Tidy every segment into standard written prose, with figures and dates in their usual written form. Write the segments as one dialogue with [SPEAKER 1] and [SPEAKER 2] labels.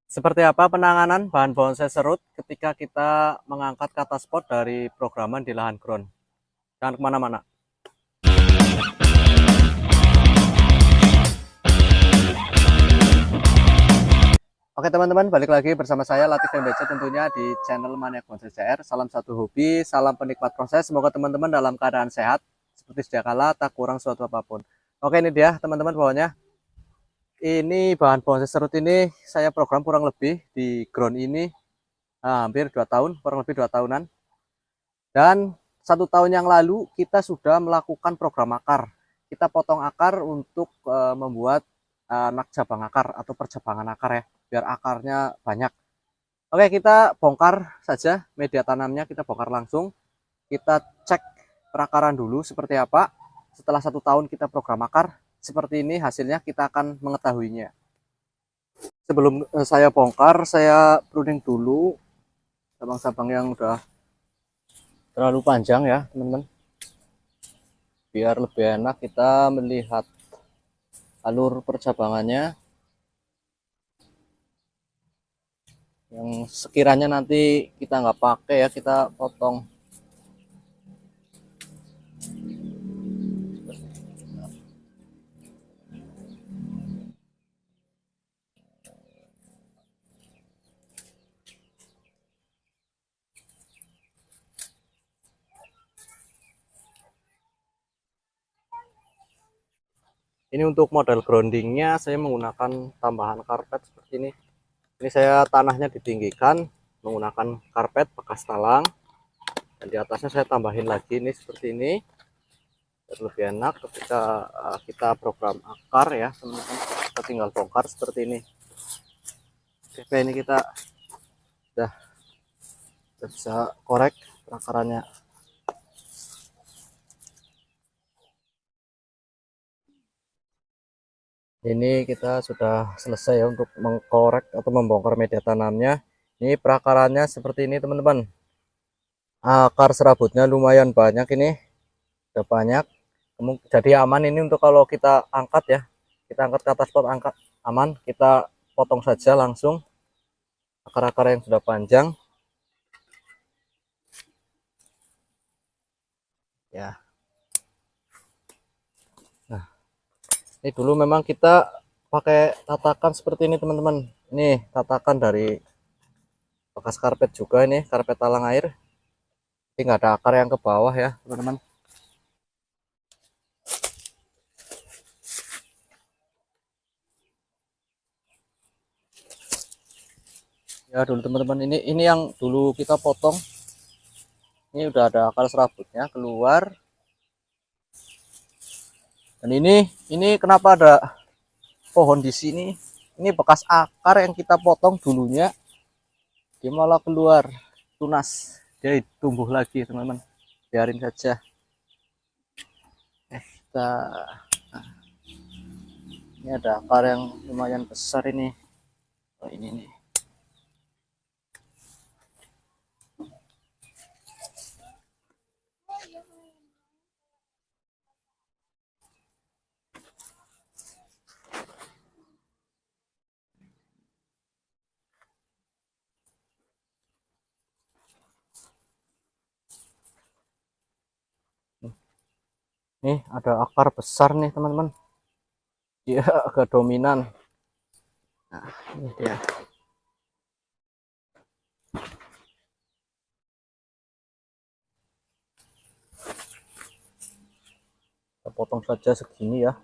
[SPEAKER 1] Seperti apa penanganan bahan bonsai serut ketika kita mengangkat kata spot dari programan di lahan ground? Jangan kemana-mana. Oke teman-teman, balik lagi bersama saya Latif MBC tentunya di channel Maniak Bonsai CR. Salam satu hobi, salam penikmat proses. Semoga teman-teman dalam keadaan sehat, seperti sedia kala, tak kurang suatu apapun. Oke, ini dia teman-teman bawahnya. Ini bahan bonsai serut ini saya program kurang lebih di ground ini hampir 2 tahun, kurang lebih 2 tahunan. Dan 1 tahun yang lalu kita sudah melakukan program akar. Kita potong akar untuk membuat anak cabang akar atau percabangan akar ya, biar akarnya banyak. Oke, kita bongkar saja media tanamnya, kita bongkar langsung. Kita cek perakaran dulu seperti apa. Setelah 1 tahun kita program akar, seperti ini hasilnya, kita akan mengetahuinya. Sebelum saya bongkar, saya pruning dulu cabang-cabang yang udah terlalu panjang ya teman-teman, biar lebih enak kita melihat alur percabangannya yang sekiranya nanti kita nggak pakai ya, kita potong. Ini untuk model groundingnya saya menggunakan tambahan karpet seperti ini. Ini saya tanahnya ditinggikan menggunakan karpet bekas talang, dan di atasnya saya tambahin lagi ini seperti ini, biar lebih enak ketika kita program akar ya teman-teman. Kita tinggal bongkar seperti ini. Oke, ini kita udah bisa korek perakarannya. Ini kita sudah selesai ya untuk mengkorek atau membongkar media tanamnya. Ini perakarannya seperti ini teman-teman. Akar serabutnya lumayan banyak, ini udah banyak. Jadi aman ini untuk kalau kita angkat ya. Kita angkat ke atas pot, angkat aman. Kita potong saja langsung akar-akar yang sudah panjang. Ya. Nah, ini dulu memang kita pakai tatakan seperti ini teman-teman. Ini tatakan dari bekas karpet juga, ini karpet talang air. Ini nggak ada akar yang ke bawah ya teman-teman. Ya dulu teman-teman, ini yang dulu kita potong. Ini udah ada akar serabutnya keluar. Dan ini kenapa ada pohon di sini? Ini bekas akar yang kita potong dulunya, dia malah keluar tunas, dia tumbuh lagi teman-teman. Biarin saja. Kita ini ada akar yang lumayan besar ini. Oh, ini nih. Nih ada akar besar nih teman-teman, dia agak dominan. Nah, ini dia. Kita potong saja segini ya.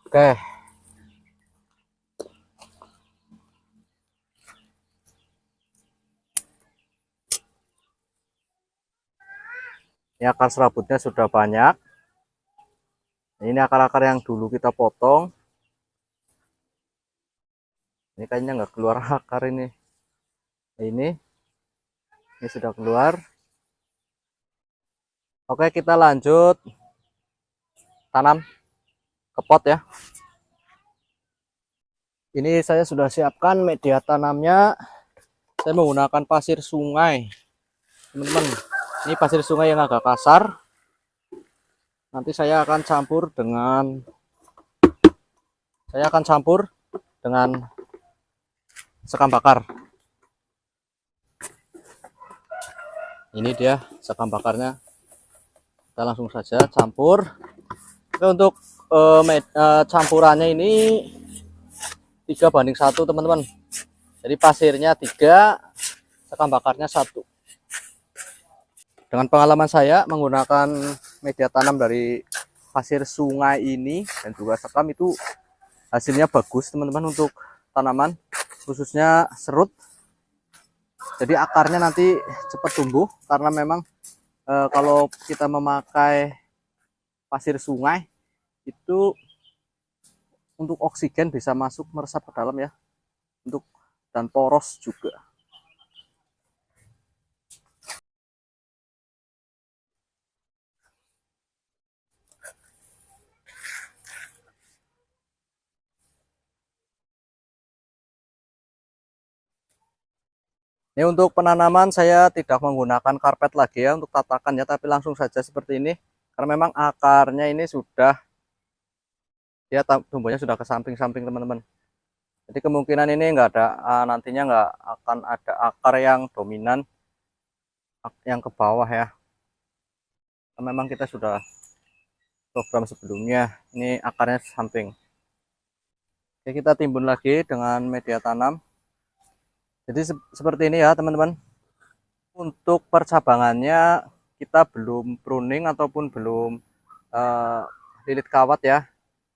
[SPEAKER 1] Oke. Ini akar serabutnya sudah banyak. Ini akar-akar yang dulu kita potong. Ini kayaknya nggak keluar akar ini. Ini sudah keluar. Oke, kita lanjut tanam ke pot ya. Ini saya sudah siapkan media tanamnya. Saya menggunakan pasir sungai, teman-teman. Ini pasir sungai yang agak kasar. Nanti saya akan campur dengan sekam bakar. Ini dia sekam bakarnya, kita langsung saja campur. Oke, untuk campurannya ini 3:1 teman-teman. Jadi pasirnya 3, sekam bakarnya 1. Dengan pengalaman saya menggunakan media tanam dari pasir sungai ini dan juga sekam, itu hasilnya bagus teman-teman untuk tanaman, khususnya serut. Jadi akarnya nanti cepat tumbuh, karena memang kalau kita memakai pasir sungai itu untuk oksigen bisa masuk meresap ke dalam ya, untuk dan poros juga. Ini untuk penanaman saya tidak menggunakan karpet lagi ya untuk tatakan ya, tapi langsung saja seperti ini, karena memang akarnya ini sudah ya tumbuhnya sudah ke samping-samping teman-teman. Jadi kemungkinan ini enggak ada nantinya enggak akan ada akar yang dominan yang ke bawah ya. Memang kita sudah program sebelumnya, ini akarnya samping. Oke, kita timbun lagi dengan media tanam. Jadi seperti ini ya teman-teman. Untuk percabangannya kita belum pruning ataupun belum lilit kawat ya.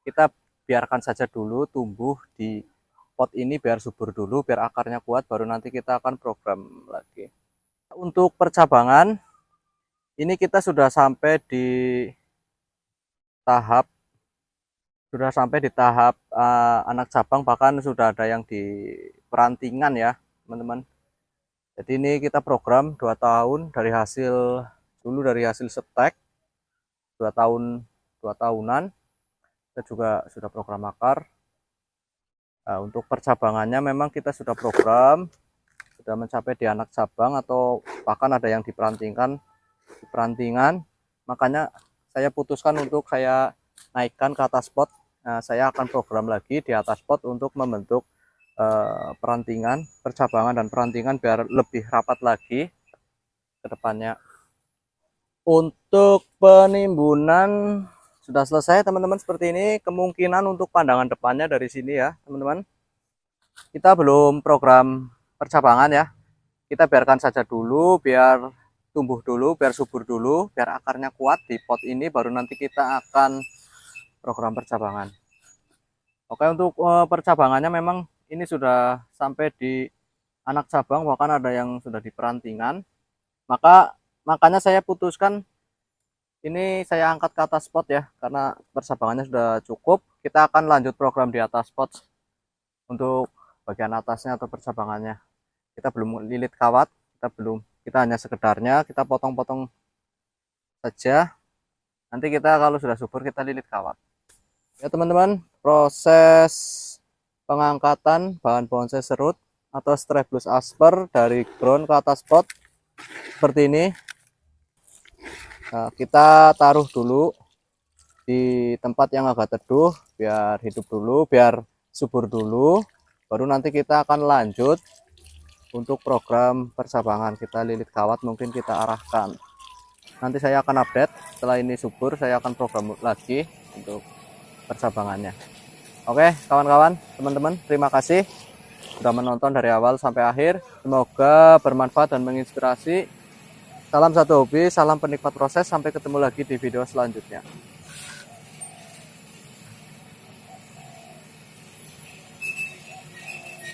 [SPEAKER 1] Kita biarkan saja dulu tumbuh di pot ini biar subur dulu, biar akarnya kuat, baru nanti kita akan program lagi. Untuk percabangan ini kita sudah sampai di tahap anak cabang, bahkan sudah ada yang di perantingan ya teman-teman. Jadi ini kita program 2 tahun dari hasil setek 2 tahunan. Kita juga sudah program akar. Nah, untuk percabangannya memang kita sudah program, sudah mencapai di anak cabang atau bahkan ada yang di perantingan. Makanya saya putuskan untuk saya naikkan ke atas pot. Nah, saya akan program lagi di atas pot untuk membentuk perantingan, percabangan dan perantingan biar lebih rapat lagi ke depannya. Untuk penimbunan sudah selesai teman-teman, seperti ini kemungkinan untuk pandangan depannya dari sini ya teman-teman. Kita belum program percabangan ya, kita biarkan saja dulu biar tumbuh dulu, biar subur dulu, biar akarnya kuat di pot ini, baru nanti kita akan program percabangan. Oke, untuk percabangannya memang ini sudah sampai di anak cabang, bahkan ada yang sudah di perantingan. Makanya saya putuskan ini saya angkat ke atas pot ya, karena percabangannya sudah cukup. Kita akan lanjut program di atas pot untuk bagian atasnya atau percabangannya. Kita belum lilit kawat, kita hanya sekedarnya kita potong-potong saja. Nanti kita kalau sudah subur kita lilit kawat. Ya teman-teman, proses pengangkatan bahan bonsai serut atau Strepsilus asper dari ground ke atas pot seperti ini. Nah, kita taruh dulu di tempat yang agak teduh biar hidup dulu, biar subur dulu, baru nanti kita akan lanjut untuk program percabangan. Kita lilit kawat, mungkin kita arahkan. Nanti saya akan update setelah ini subur, saya akan program lagi untuk percabangannya. Oke kawan-kawan, teman-teman, terima kasih sudah menonton dari awal sampai akhir. Semoga bermanfaat dan menginspirasi. Salam satu hobi, salam penikmat proses. Sampai ketemu lagi di video selanjutnya.